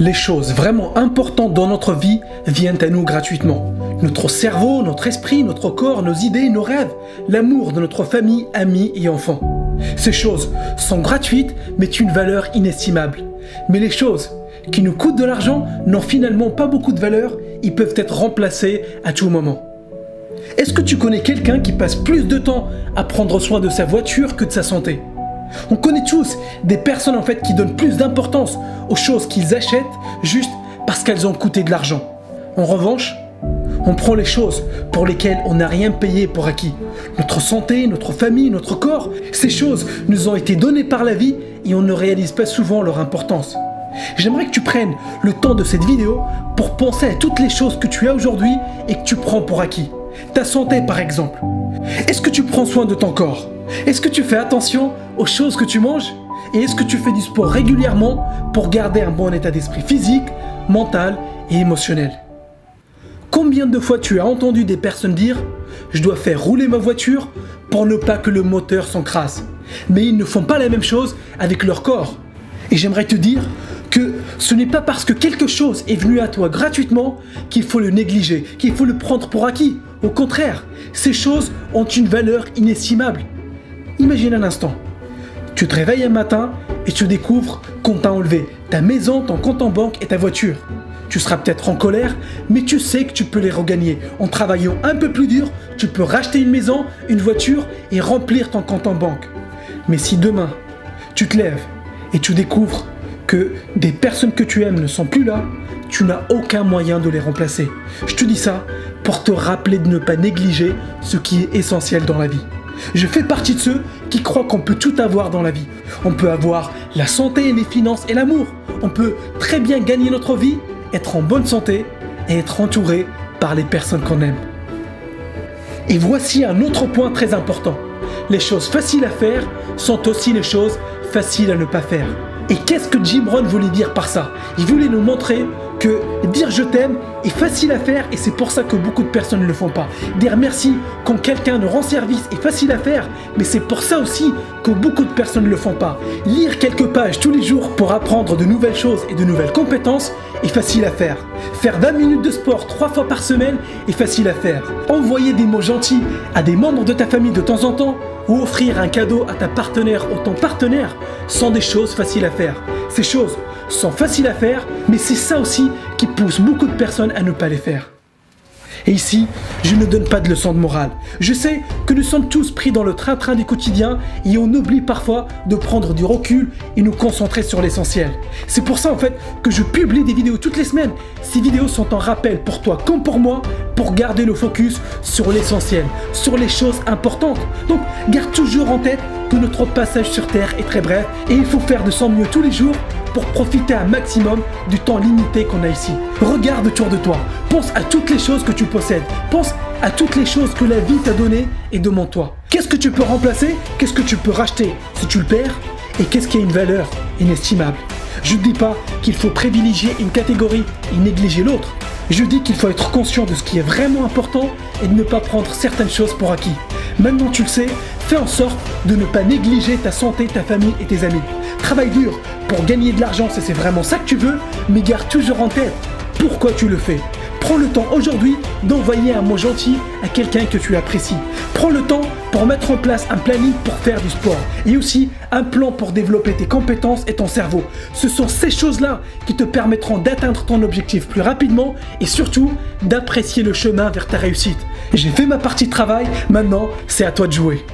Les choses vraiment importantes dans notre vie viennent à nous gratuitement. Notre cerveau, notre esprit, notre corps, nos idées, nos rêves, l'amour de notre famille, amis et enfants. Ces choses sont gratuites mais une valeur inestimable. Mais les choses qui nous coûtent de l'argent n'ont finalement pas beaucoup de valeur, ils peuvent être remplacés à tout moment. Est-ce que tu connais quelqu'un qui passe plus de temps à prendre soin de sa voiture que de sa santé ? On connaît tous des personnes qui donnent plus d'importance aux choses qu'ils achètent juste parce qu'elles ont coûté de l'argent. En revanche, on prend les choses pour lesquelles on n'a rien payé pour acquis. Notre santé, notre famille, notre corps, ces choses nous ont été données par la vie et on ne réalise pas souvent leur importance. J'aimerais que tu prennes le temps de cette vidéo pour penser à toutes les choses que tu as aujourd'hui et que tu prends pour acquis. Ta santé par exemple. Est-ce que tu prends soin de ton corps ? Est-ce que tu fais attention aux choses que tu manges ? Et est-ce que tu fais du sport régulièrement pour garder un bon état d'esprit physique, mental et émotionnel ? Combien de fois tu as entendu des personnes dire « Je dois faire rouler ma voiture pour ne pas que le moteur s'encrasse ». Mais ils ne font pas la même chose avec leur corps. Et j'aimerais te dire que ce n'est pas parce que quelque chose est venu à toi gratuitement qu'il faut le négliger, qu'il faut le prendre pour acquis. Au contraire, ces choses ont une valeur inestimable. Imagine un instant, tu te réveilles un matin et tu découvres qu'on t'a enlevé ta maison, ton compte en banque et ta voiture. Tu seras peut-être en colère, mais tu sais que tu peux les regagner. En travaillant un peu plus dur, tu peux racheter une maison, une voiture et remplir ton compte en banque. Mais si demain, tu te lèves et tu découvres que des personnes que tu aimes ne sont plus là, tu n'as aucun moyen de les remplacer. Je te dis ça pour te rappeler de ne pas négliger ce qui est essentiel dans la vie. Je fais partie de ceux qui croient qu'on peut tout avoir dans la vie. On peut avoir la santé, les finances et l'amour. On peut très bien gagner notre vie, être en bonne santé et être entouré par les personnes qu'on aime. Et voici un autre point très important. Les choses faciles à faire sont aussi les choses faciles à ne pas faire. Et qu'est-ce que Jim Rohn voulait dire par ça ? Il voulait nous montrer que dire je t'aime est facile à faire et c'est pour ça que beaucoup de personnes ne le font pas. Dire merci quand quelqu'un nous rend service est facile à faire, mais c'est pour ça aussi que beaucoup de personnes ne le font pas. Lire quelques pages tous les jours pour apprendre de nouvelles choses et de nouvelles compétences est facile à faire. Faire 20 minutes de sport 3 fois par semaine est facile à faire. Envoyer des mots gentils à des membres de ta famille de temps en temps ou offrir un cadeau à ta partenaire ou ton partenaire sont des choses faciles à faire. Ces choses sont faciles à faire, mais c'est ça aussi qui pousse beaucoup de personnes à ne pas les faire. Et ici, je ne donne pas de leçons de morale. Je sais que nous sommes tous pris dans le train-train du quotidien et on oublie parfois de prendre du recul et nous concentrer sur l'essentiel. C'est pour ça que je publie des vidéos toutes les semaines. Ces vidéos sont un rappel pour toi comme pour moi pour garder le focus sur l'essentiel, sur les choses importantes. Donc, garde toujours en tête que notre passage sur Terre est très bref et il faut faire de son mieux tous les jours pour profiter un maximum du temps limité qu'on a ici. Regarde autour de toi, pense à toutes les choses que tu possèdes, pense à toutes les choses que la vie t'a données et demande-toi. Qu'est-ce que tu peux remplacer ? Qu'est-ce que tu peux racheter si tu le perds ? Et qu'est-ce qui a une valeur inestimable ? Je ne dis pas qu'il faut privilégier une catégorie et négliger l'autre. Je dis qu'il faut être conscient de ce qui est vraiment important et de ne pas prendre certaines choses pour acquis. Maintenant tu le sais, fais en sorte de ne pas négliger ta santé, ta famille et tes amis. Travaille dur pour gagner de l'argent si c'est vraiment ça que tu veux, mais garde toujours en tête pourquoi tu le fais. Prends le temps aujourd'hui d'envoyer un mot gentil à quelqu'un que tu apprécies. Prends le temps pour mettre en place un planning pour faire du sport et aussi un plan pour développer tes compétences et ton cerveau. Ce sont ces choses-là qui te permettront d'atteindre ton objectif plus rapidement et surtout d'apprécier le chemin vers ta réussite. J'ai fait ma partie de travail, maintenant c'est à toi de jouer.